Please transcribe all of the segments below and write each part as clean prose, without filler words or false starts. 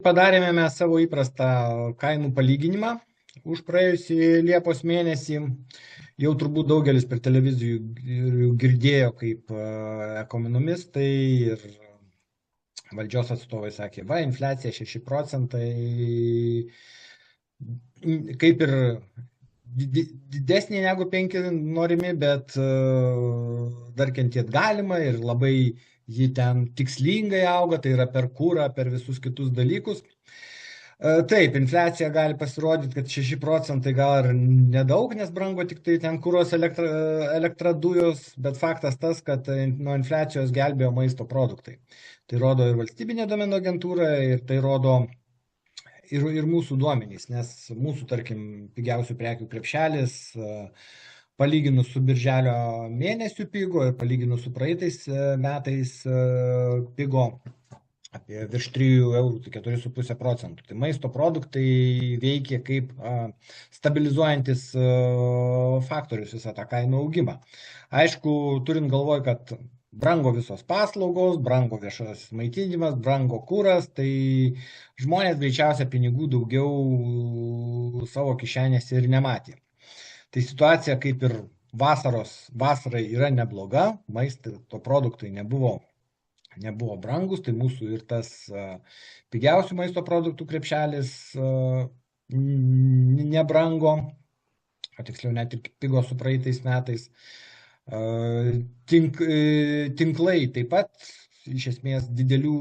padarėme mes savo įprastą kainų palyginimą už praėjusį Liepos mėnesį. Jau turbūt daugelis per televizijų girdėjo, kaip ekonomistai ir valdžios atstovai sakė, va, infliacija 6 procentai, kaip ir didesnė negu 5 norimi, bet dar kentėt galima ir labai ji ten tikslingai auga, tai yra per kurą, per visus kitus dalykus. Taip, infliacija gali pasirodyti, kad 6 procentai gal ir nedaug, nes brango tik tai ten kuros elektra dujos, bet faktas tas, kad nuo infliacijos gelbėjo maisto produktai. Tai rodo ir valstybinė duomenų agentūra, ir tai rodo ir mūsų duomenys, nes mūsų, tarkim, pigiausių prekių krepšelis palyginus su birželio mėnesiu pigo ir palyginus su praeitais metais pigo apie virš 3 eurų, tai 4,5 procentų. Tai maisto produktai veikia kaip stabilizuojantis faktorius visą tą kainų augimą. Aišku, turint galvoj, kad brango visos paslaugos, brango viešasis maitinimas, brango kuras, tai žmonės greičiausia pinigų daugiau savo kišenėse ir nematė. Tai situacija kaip ir vasarai yra nebloga, maisto produktai nebuvo brangus, tai mūsų ir tas pigiausių maisto produktų krepšelis nebrango, o tiksliau net ir pigo su praeitais metais. Tinklai taip pat, iš esmės, didelių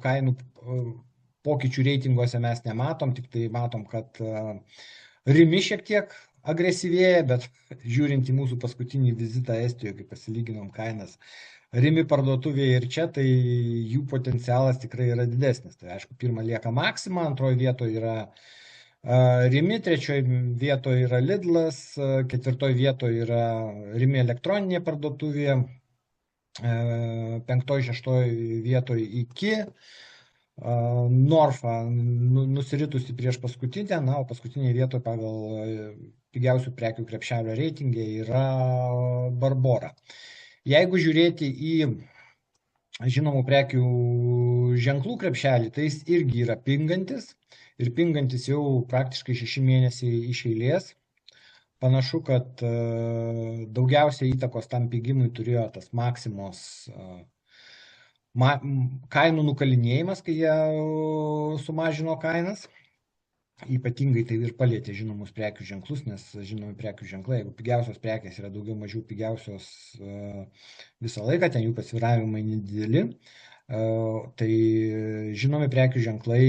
kainų pokyčių reitinguose mes nematom, tik tai matom, kad Rimi šiek tiek agresyvėja, bet žiūrint į mūsų paskutinį vizitą Estijoje, kai pasilyginom kainas Rimi parduotuvėje ir čia, tai jų potencialas tikrai yra didesnis. Tai aišku, pirma lieka Maxima, antroji vietoje yra Rimi, trečioji vietoje yra Lidlas, ketvirtoji vietoje yra Rimi elektroninė parduotuvė, penktoji, šeštoji vietoje Iki, Norfa nusiritusi prieš paskutinę, o paskutinėje vietoje pagal pigiausių prekių krepšelio reitingė yra Barbora. Jeigu žiūrėti į žinomų prekių ženklų krepšelį, tai jis irgi yra pingantis ir pingantis jau praktiškai 6 mėnesiai iš eilės. Panašu, kad daugiausiai įtakos tam pigimui turėjo tas Maximos kainų nukalinėjimas, kai jie sumažino kainas. Ypatingai tai ir palietė žinomus prekių ženklus, nes žinomi prekių ženklai, jeigu pigiausios prekės yra daugiau mažiau pigiausios visą laiką, ten jų pasvyravimai nedideli, tai žinomi prekių ženklai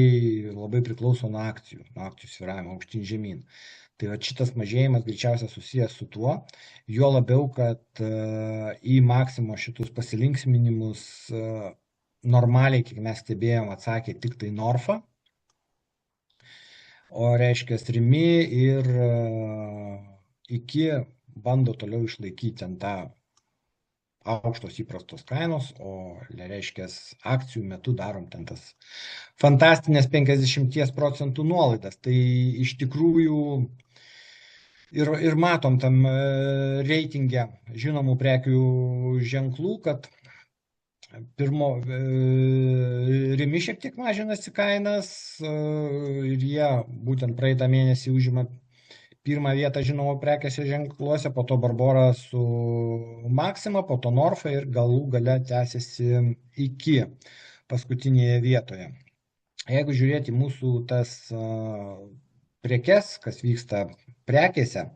labai priklauso nuo akcijų svyravimo aukštyn žemyn. Tai šitas mažėjimas greičiausiai susijęs su tuo, juo labiau, kad į Maximo šitus pasilinksminimus normaliai, kiek mes stebėjom, atsakė tik tai Norfa. O reiškia, Rimi ir Iki bando toliau išlaikyti ant tą aukštos įprastos kainos, o reiškia, akcijų metu darom ten tas fantastinės 50 procentų nuolaidas. Tai iš tikrųjų ir matom tam reitinge žinomų prekių ženklų, kad Rimi šiek tiek mažinasi kainas ir jie būtent praeitą mėnesį užima pirmą vietą žinomų prekėse ženkluose, po to Barbora su Maxima, po to Norfa ir galų gale tęsiasi Iki paskutinėje vietoje. Jeigu žiūrėti mūsų tas prekes, kas vyksta prekėse,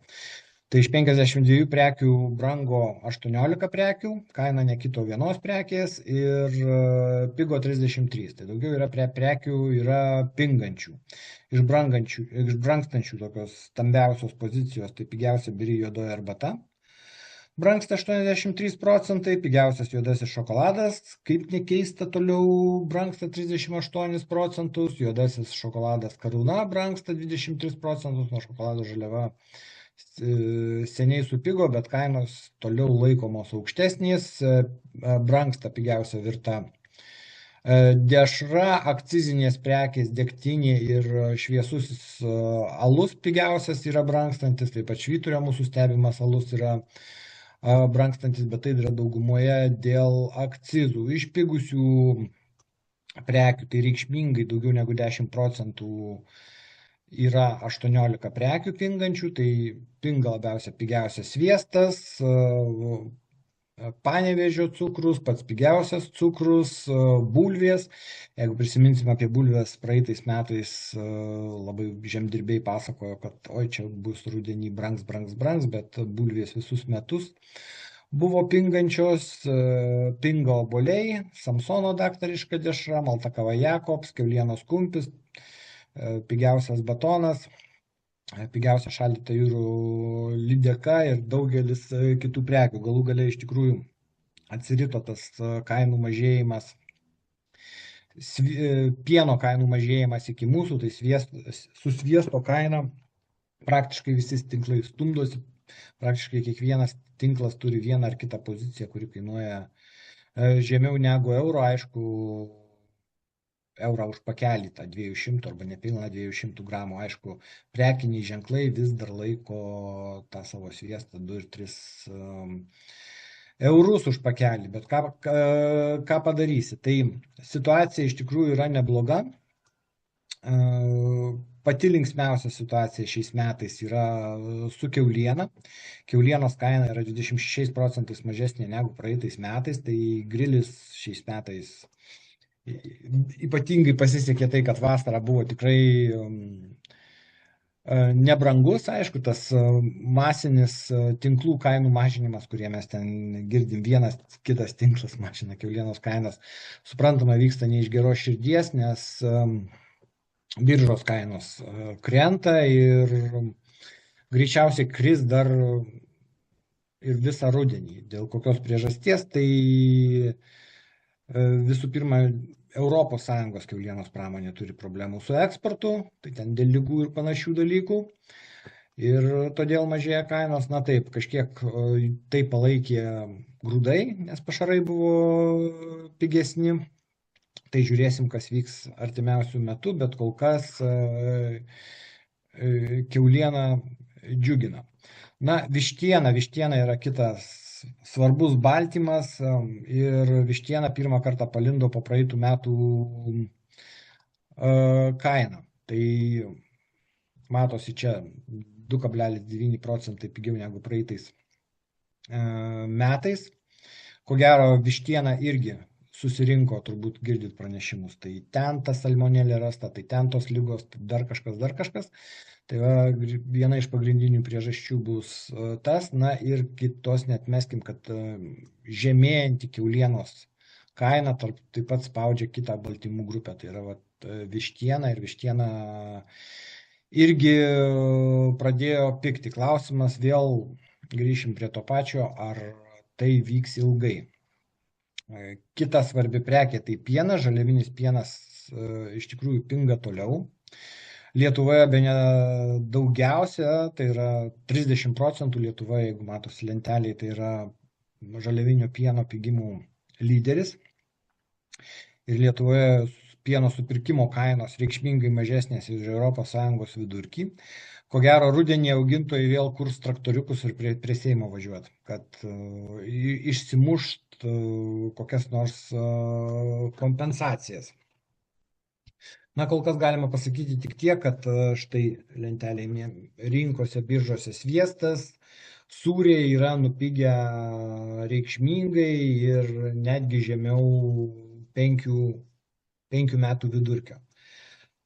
tai iš 52 prekių brango 18 prekių, kaina nekito vienos prekės ir pigo 33. Tai daugiau yra prekių yra pingančių, išbrangstančių tokios stambiausios pozicijos, tai pigiausia biri juodoji arbata. Brangsta 83 procentai, pigiausias juodasis šokoladas, kaip nekeista, toliau brangsta 38 procentus, juodasis šokoladas Karūna brangsta 23 procentus, nuo šokolado žaliava seniai supigo, bet kainos toliau laikomos aukštesnės, brangsta pigiausia virta dešra, akcizinės prekės, degtinė ir šviesusis alus pigiausias yra brangstantis, taip pat Švyturio mūsų stebimas alus yra brangstantis, bet tai yra daugumoje dėl akcizų. Iš pigusių prekių, tai reikšmingai daugiau negu 10% yra 18 prekių pingančių, tai pinga labiausia pigiausias sviestas, Panevėžio cukrus, pats pigiausias cukrus, bulvės. Jeigu prisiminsim apie bulvės, praeitais metais labai žemdirbiai pasakojo, kad oi, čia bus rudenį brangs, bet bulvės visus metus buvo pingančios, pinga obuoliai, Samsono daktariška dešra, Malta kava Jakobs, kiaulienos kumpis, pigiausias batonas, pigiausia šaldyta jūrų lydeka ir daugelis kitų prekių. Galų gale iš tikrųjų atsirito tas kainų mažėjimas, pieno kainų mažėjimas iki mūsų, tai su sviesto kaina praktiškai visi tinklai stumdosi, praktiškai kiekvienas tinklas turi vieną ar kitą poziciją, kuri kainuoja žemiau negu euro, aišku, eurą už pakelį, tą 200 arba nepilną 200 gramų. Aišku, prekiniai ženklai vis dar laiko tą savo sviestą 2 ir 3 eurus už pakelį, bet ką padarysi? Tai situacija iš tikrųjų yra nebloga. Pati linksmiausia situacija šiais metais yra su kiauliena. Kiaulienos kaina yra 26% mažesnė negu praeitais metais, tai grilis šiais metais ypatingai pasisekė tai, kad vasara buvo tikrai nebrangus, aišku, tas masinis tinklų kainų mažinimas, kurie mes ten girdim, vienas kitas tinklas mažina kiaulienos kainas, suprantama, vyksta ne iš geros širdies, nes biržos kainos krenta ir greičiausiai kris dar ir visą rudenį. Dėl kokios priežasties, tai visų pirma, ES kiaulienos pramonė turi problemų su eksportu, tai ten dėl ligų ir panašių dalykų. Ir todėl mažėja kainos, na taip, kažkiek tai palaikė grūdai, nes pašarai buvo pigesni. Tai žiūrėsim, kas vyks artimiausių metų, bet kol kas kiauliena džiugina. Na, vištiena yra kitas svarbus baltymas ir vištiena pirmą kartą palindo po praeitų metų kainą. Tai matosi čia 2,9% pigiau negu praeitais metais. Ko gero, vištiena irgi susirinko, turbūt girdit pranešimus, tai ten ta salmonelė rasta, tai ten tos lygos, tai dar kažkas. Tai viena iš pagrindinių priežasčių bus tas, na ir kitos neatmeskim, kad žemėjanti kiaulienos kaina taip pat spaudžia kitą baltymų grupę, tai yra vištiena ir vištiena irgi pradėjo pigti. Klausimas, vėl grįšim prie to pačio, ar tai vyks ilgai. Kita svarbi prekė tai pienas, žaliavinis pienas iš tikrųjų pinga toliau. Lietuvoje bene daugiausia, tai yra 30% Lietuvoje, jeigu matosi lentelėje, tai yra žaliavinio pieno pigimų lyderis. Ir Lietuvoje pieno supirkimo kainos reikšmingai mažesnės už ES vidurkį. Ko gero, rudenį augintojai vėl kurs traktoriukus ir prie Seimo važiuot, kad išsimušt kokias nors kompensacijas. Na, kol kas galima pasakyti tik tiek, kad štai lentelėje rinkose, biržose sviestas, sūriai yra nupigę reikšmingai ir netgi žemiau 5 metų vidurkio.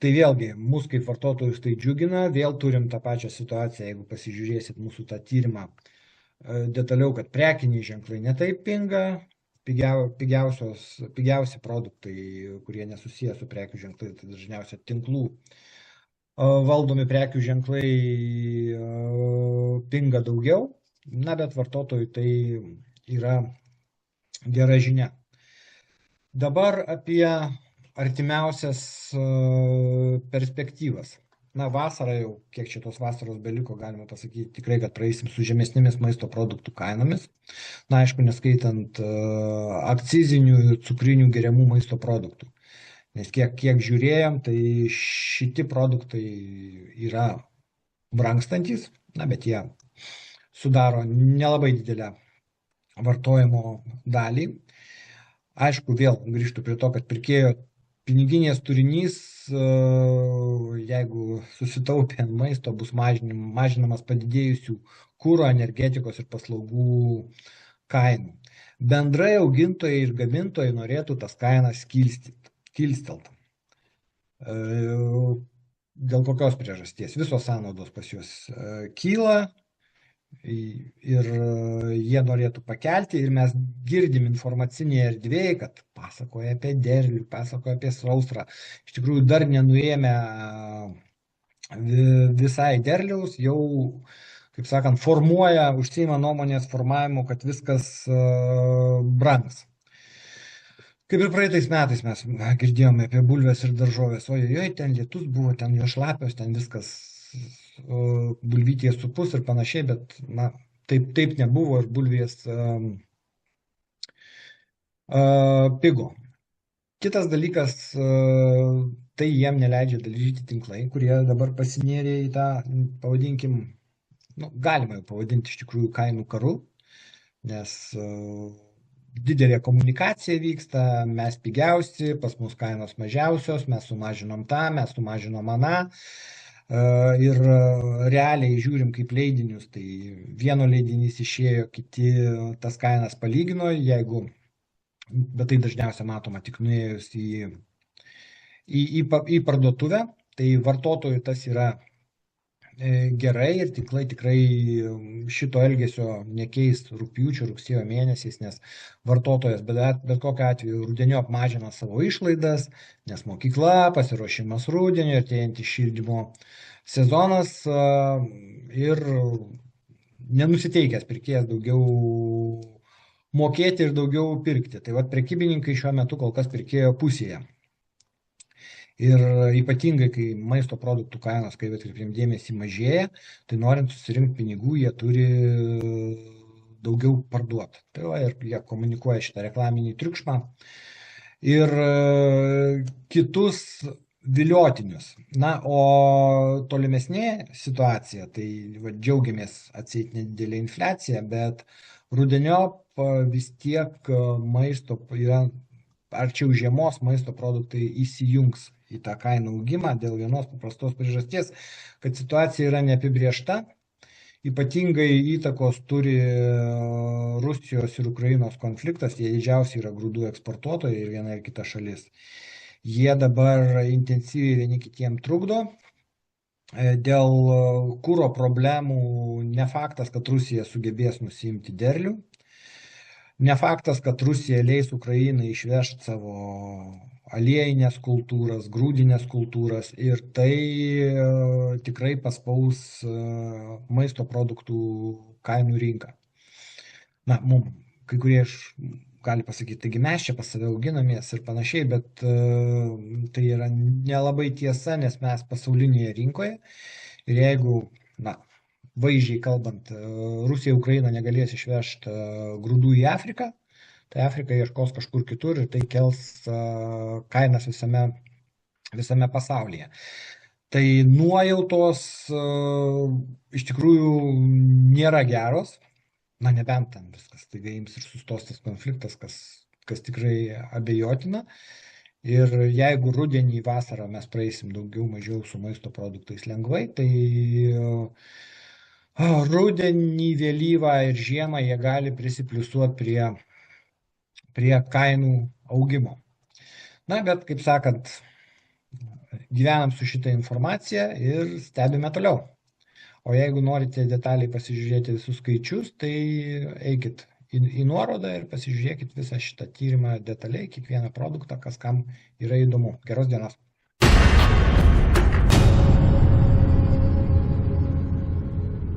Tai vėlgi, mus kaip vartotojus tai džiugina, vėl turim tą pačią situaciją, jeigu pasižiūrėsit mūsų tą tyrimą detaliau, kad prekiniai ženklai netaip pinga, pigiausi produktai, kurie nesusiję su prekių ženklai, tai dažniausiai tinklų valdomi prekių ženklai pinga daugiau, na, bet vartotojui tai yra gera žinia. Dabar apie artimiausias perspektyvas. Na, vasarą jau, kiek šitos vasaros beliko, galima pasakyti tikrai, kad praeisim su žemesnėmis maisto produktų kainomis. Na, aišku, neskaitant akcizinių ir cukrinių geriamų maisto produktų. Nes kiek žiūrėjom, tai šiti produktai yra brangstantis, na, bet jie sudaro nelabai didelę vartojimo dalį. Aišku, vėl grįžtu prie to, kad pirkėjo piniginės turinys, jeigu susitaupė ant maisto, bus mažinamas padidėjusių kuro, energetikos ir paslaugų kainų. Bendrai augintojai ir gamintojai norėtų tas kainas kilstelt. Dėl kokios priežasties? Visos sąnaudos pas juos kyla ir jie norėtų pakelti ir mes girdim informacinėje erdvėje, kad pasakoja apie derlių, pasakoja apie sausrą. Iš tikrųjų dar nenuėjome visai derliaus, jau, kaip sakant, užsiima nuomonės formavimu, kad viskas brangs. Kaip ir praeitais metais mes girdėjome apie bulves ir daržovės, ojoj, ten lietus buvo, ten jo šlapios, ten viskas bulvytės supus ir panašiai, bet na, taip nebuvo ir bulvės pigo. Kitas dalykas, tai jiem neleidžia dalžyti tinklai, kurie dabar pasinėrė į tą, pavadinkim, galima jau pavadinti iš tikrųjų kainų karu, nes didelė komunikacija vyksta, mes pigiausi, pas mus kainos mažiausios, mes sumažinom tą, mes sumažinom aną. Ir realiai žiūrim kaip leidinius, tai vieno leidinys išėjo, kiti tas kainas palygino, bet tai dažniausiai matoma tik nuėjus į parduotuvę, tai vartotojui tas yra gerai ir tinklai tikrai šito elgesio nekeis rugpjūčio, rugsėjo mėnesiais, nes vartotojas bet kokiu atveju rudeniop mažina savo išlaidas, nes mokykla, pasiruošimas rudeniu, artėjantis šildymo sezonas ir nenusiteikęs pirkėjas daugiau mokėti ir daugiau pirkti. Tai vat prekybininkai šiuo metu kol kas pirkėjo pusėje. Ir ypatingai, kai maisto produktų kainos, kaip atkreipėm dėmesį, mažėja, tai norint susirinkti pinigų, jie turi daugiau parduoti. Tai va, ir jie komunikuoja šitą reklaminį triukšmą. Ir kitus viliotinius. Na, o tolimesnė situacija, tai va, džiaugiamės atseit nedidelė infliacija, bet rudeniop vis tiek maisto yra, arčiau žiemos maisto produktai įsijungs į tą kainų augimą dėl vienos paprastos priežasties, kad situacija yra neapibriešta. Ypatingai įtakos turi Rusijos ir Ukrainos konfliktas, jie didžiausiai yra grūdų eksportuotojai ir viena ir kita šalis. Jie dabar intensyviai vieni kitiem trukdo. Dėl kuro problemų ne faktas, kad Rusija sugebės nusiimti derlių. Ne faktas, kad Rusija leis Ukrainai išvežti savo aliejinės kultūras, grūdinės kultūras ir tai tikrai paspaus maisto produktų kainų rinką. Na, kai kurie gali pasakyti, taigi mes čia pas save auginamės ir panašiai, bet tai yra nelabai tiesa, nes mes pasaulinėje rinkoje ir jeigu, vaizdžiai kalbant, Rusija Ukraina negalės išvežti grūdų į Afriką, tai Afrika ieškos kažkur kitur ir tai kels kainas visame pasaulyje. Tai nuojautos iš tikrųjų nėra geros, nebent ten viskas staiga ims ir sustos tas konfliktas, kas tikrai abejotina. Ir jeigu rudenį, vasarą mes praeisim daugiau mažiau su maisto produktais lengvai, tai rudenį, vėlyvą ir žiemą jie gali prisipliusuoti prie kainų augimo. Na, bet, kaip sakant, gyvenam su šitą informaciją ir stebime toliau. O jeigu norite detaliai pasižiūrėti visus skaičius, tai eikit į nuorodą ir pasižiūrėkit visą šitą tyrimą detaliai, kiekvieną produktą, kas kam yra įdomu. Geros dienos.